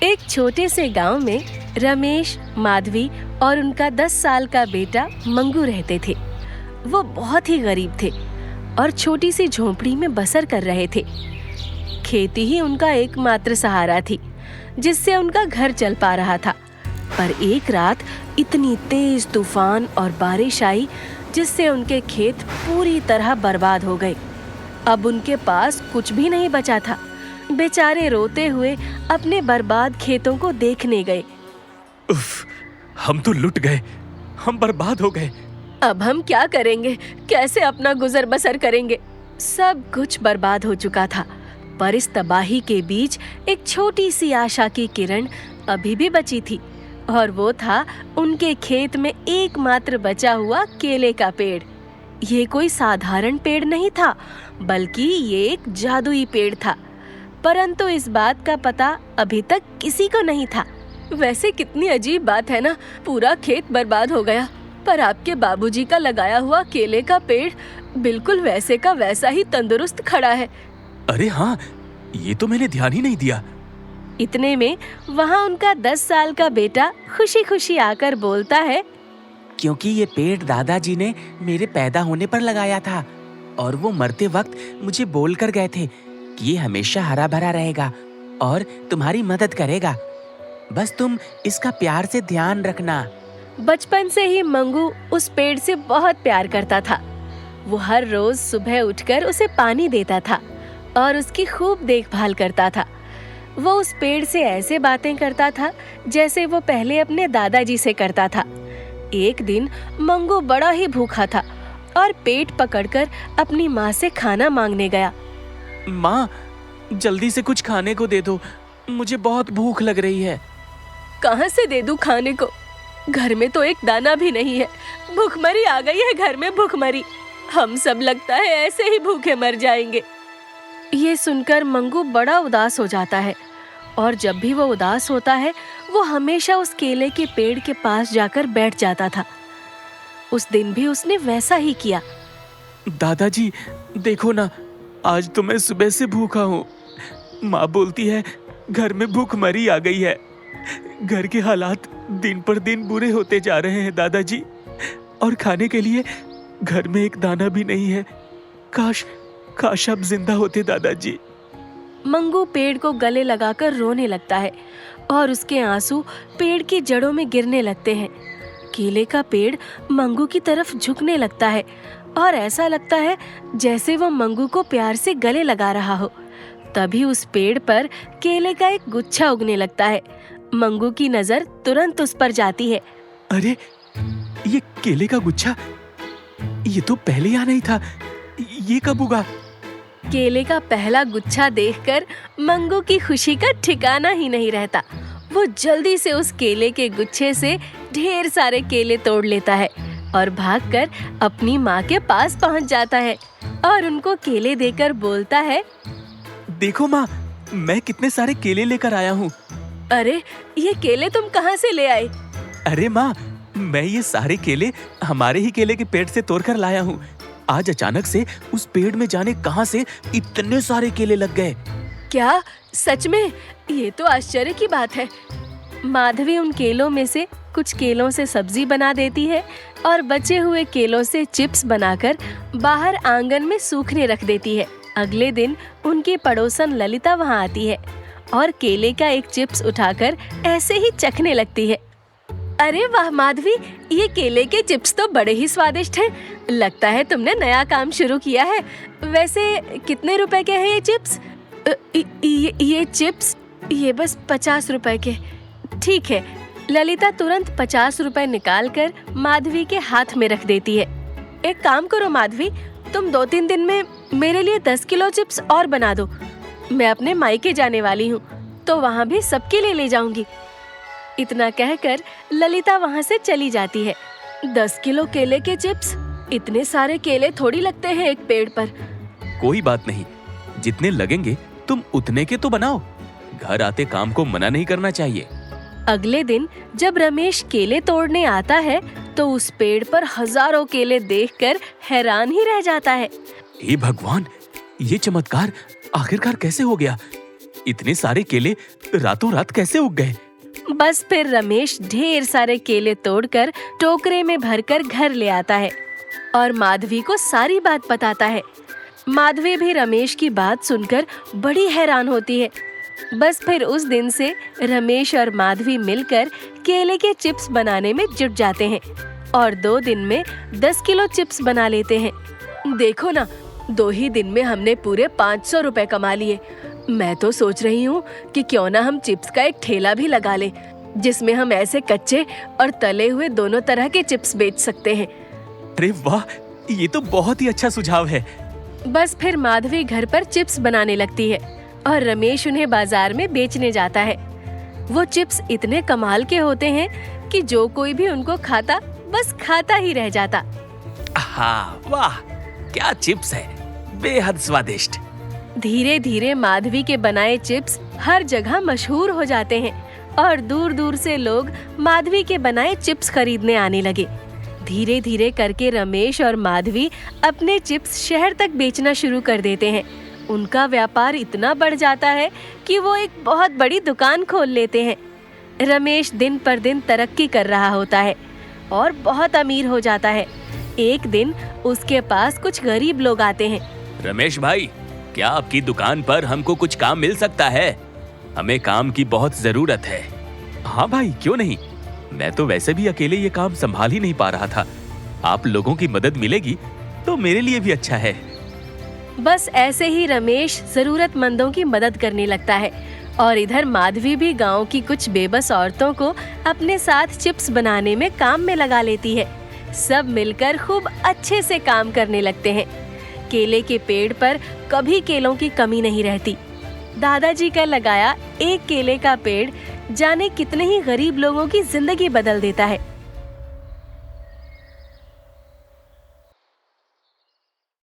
एक छोटे से गांव में रमेश, माधवी और उनका 10 साल का बेटा मंगू रहते थे। वो बहुत ही गरीब थे और छोटी सी झोंपड़ी में बसर कर रहे थे। खेती ही उनका एकमात्र सहारा थी, जिससे उनका घर चल पा रहा था। पर एक रात इतनी तेज तूफान और बारिश आई, जिससे उनके खेत पूरी तरह बर्बाद हो गए। अब उनके पास कुछ भी नहीं बचा था। बेचारे रोते हुए अपने बर्बाद खेतों को देखने गए। उफ, हम तो लुट गए, हम बर्बाद हो गए। अब हम क्या करेंगे? कैसे अपना गुजर बसर करेंगे? सब कुछ बर्बाद हो चुका था। पर इस तबाही के बीच एक छोटी सी आशा की किरण अभी भी बची थी, और वो था उनके खेत में एकमात्र बचा हुआ केले का पेड़। ये कोई साधारण पेड़ नहीं था, बल्कि ये एक जादुई पेड़ था। परंतु इस बात का पता अभी तक किसी को नहीं था। वैसे कितनी अजीब बात है ना, पूरा खेत बर्बाद हो गया, पर आपके बाबूजी का लगाया हुआ केले का पेड़ बिल्कुल वैसे का वैसा ही तंदुरुस्त खड़ा है। अरे हाँ, ये तो मैंने ध्यान ही नहीं दिया। इतने में वहाँ उनका 10 साल का बेटा खुशी खुशी आकर बोलता है, क्योंकि ये पेड़ दादाजी ने मेरे पैदा होने पर लगाया था, और वो मरते वक्त मुझे बोल कर गए थे कि ये हमेशा हरा भरा रहेगा और तुम्हारी मदद करेगा। बस तुम इसका प्यार से ध्यान रखना। बचपन से ही मंगू उस पेड़ से बहुत प्यार करता था। वो हर रोज सुबह उठकर उसे पानी देता था और उसकी खूब देखभाल करता था। वो उस पेड़ से ऐसे बातें करता था जैसे वो पहले अपने दादाजी से करता था। एक दिन मंगू बड़ा ही भूखा था और पेट पकड़कर अपनी माँ से खाना मांगने गया। माँ, जल्दी से कुछ खाने को दे दो, मुझे बहुत भूख लग रही है। कहाँ से दे दूं खाने को? घर में तो एक दाना भी नहीं है। भूखमरी आ गई है घर में, भूखमरी। हम सब लगता है ऐसे ही भूखे मर जाएंगे। ये सुनकर मंगू बड़ा उदास हो जाता है, और जब भी वो उदास होता है वो हमेशा उस केले के पेड़ के पास जाकर बैठ जाता था। उस दिन भी उसने वैसा ही किया। दादाजी, देखो ना, आज तो मैं सुबह से भूखा हूँ। माँ बोलती है घर में भूखमरी आ गई है। घर के हालात दिन पर दिन बुरे होते जा रहे हैं दादाजी, और खाने के लिए घर में एक दाना भी नहीं है। काश आप जिंदा होते दादाजी। मंगू पेड़ को गले लगाकर रोने लगता है और उसके आंसू पेड़ की जड़ों में गिरने लगते हैं। केले का पेड़ मंगू की तरफ झुकने लगता है और ऐसा लगता है जैसे वो मंगू को प्यार से गले लगा रहा हो। तभी उस पेड़ पर केले का एक गुच्छा उगने लगता है। मंगू की नजर तुरंत उस पर जाती है। अरे, ये केले का गुच्छा, ये तो पहले यहाँ नहीं था। ये कब उगा? केले का पहला गुच्छा देखकर मंगू की खुशी का ठिकाना ही नहीं रहता। वो जल्दी से उस केले के गुच्छे से ढेर सारे केले तोड़ लेता है और भागकर अपनी माँ के पास पहुँच जाता है और उनको केले देकर बोलता है, देखो माँ, मैं कितने सारे केले लेकर आया हूँ। अरे, ये केले तुम कहाँ से ले आए? अरे माँ, मैं ये सारे केले हमारे ही केले के पेड़ से तोड़कर लाया हूँ। आज अचानक से उस पेड़ में जाने कहाँ से इतने सारे केले लग गए। क्या सच में? ये तो आश्चर्य की बात है। माधवी उन केलों में से कुछ केलों से सब्जी बना देती है और बचे हुए केलों से चिप्स बनाकर बाहर आंगन में सूखने रख देती है। अगले दिन उनकी पड़ोसन ललिता वहाँ आती है और केले का एक चिप्स उठाकर ऐसे ही चखने लगती है। अरे वाह माधवी, ये केले के चिप्स तो बड़े ही स्वादिष्ट हैं। लगता है तुमने नया काम शुरू किया है। वैसे कितने रुपए के हैं ये चिप्स? ये चिप्स, ये बस 50 रुपए के। ठीक है। ललिता तुरंत 50 रुपए निकाल कर माधवी के हाथ में रख देती है। एक काम करो माधवी, तुम 2-3 दिन में मेरे लिए 10 किलो चिप्स और बना दो। मैं अपने मायके जाने वाली हूँ, तो वहाँ भी सबके लिए ले जाऊंगी। इतना कहकर ललिता वहाँ से चली जाती है। 10 किलो केले के चिप्स, इतने सारे केले थोड़ी लगते हैं एक पेड़ पर। कोई बात नहीं, जितने लगेंगे तुम उतने के तो बनाओ। घर आते काम को मना नहीं करना चाहिए। अगले दिन जब रमेश केले तोड़ने आता है तो उस पेड़ पर हजारों केले देखकर हैरान ही रह जाता है। हे भगवान, ये चमत्कार आखिरकार कैसे हो गया? इतने सारे केले रातों रात कैसे उग गए? बस फिर रमेश ढेर सारे केले तोड़कर टोकरे में भरकर घर ले आता है और माधवी को सारी बात बताता है। माधवी भी रमेश की बात सुनकर बड़ी हैरान होती है। बस फिर उस दिन से रमेश और माधवी मिलकर केले के चिप्स बनाने में जुट जाते हैं और 2 दिन में 10 किलो चिप्स बना लेते हैं। देखो ना, 2 ही दिन में हमने पूरे 500 रुपए कमा लिए। मैं तो सोच रही हूँ कि क्यों ना हम चिप्स का एक ठेला भी लगा लें, जिसमें हम ऐसे कच्चे और तले हुए दोनों तरह के चिप्स बेच सकते हैं। अरे वाह, ये तो बहुत ही अच्छा सुझाव है। बस फिर माधवी घर पर चिप्स बनाने लगती है और रमेश उन्हें बाजार में बेचने जाता है। वो चिप्स इतने कमाल के होते हैं कि जो कोई भी उनको खाता बस खाता ही रह जाता। हाँ, वाह, क्या चिप्स है, बेहद स्वादिष्ट। धीरे धीरे माधवी के बनाए चिप्स हर जगह मशहूर हो जाते हैं और दूर दूर से लोग माधवी के बनाए चिप्स खरीदने आने लगे। धीरे धीरे करके रमेश और माधवी अपने चिप्स शहर तक बेचना शुरू कर देते हैं। उनका व्यापार इतना बढ़ जाता है कि वो एक बहुत बड़ी दुकान खोल लेते हैं। रमेश दिन पर दिन तरक्की कर रहा होता है और बहुत अमीर हो जाता है। एक दिन उसके पास कुछ गरीब लोग आते हैं। रमेश भाई, क्या आपकी दुकान पर हमको कुछ काम मिल सकता है? हमें काम की बहुत जरूरत है। हाँ भाई, क्यों नहीं। मैं तो वैसे भी अकेले ये काम संभाल ही नहीं पा रहा था। आप लोगों की मदद मिलेगी तो मेरे लिए भी अच्छा है। बस ऐसे ही रमेश जरूरतमंदों की मदद करने लगता है और इधर माधवी भी गांव की कुछ बेबस औरतों को अपने साथ चिप्स बनाने में काम में लगा लेती है। सब मिलकर खूब अच्छे से काम करने लगते हैं। केले के पेड़ पर कभी केलों की कमी नहीं रहती। दादाजी का लगाया एक केले का पेड़ जाने कितने ही गरीब लोगों की जिंदगी बदल देता है।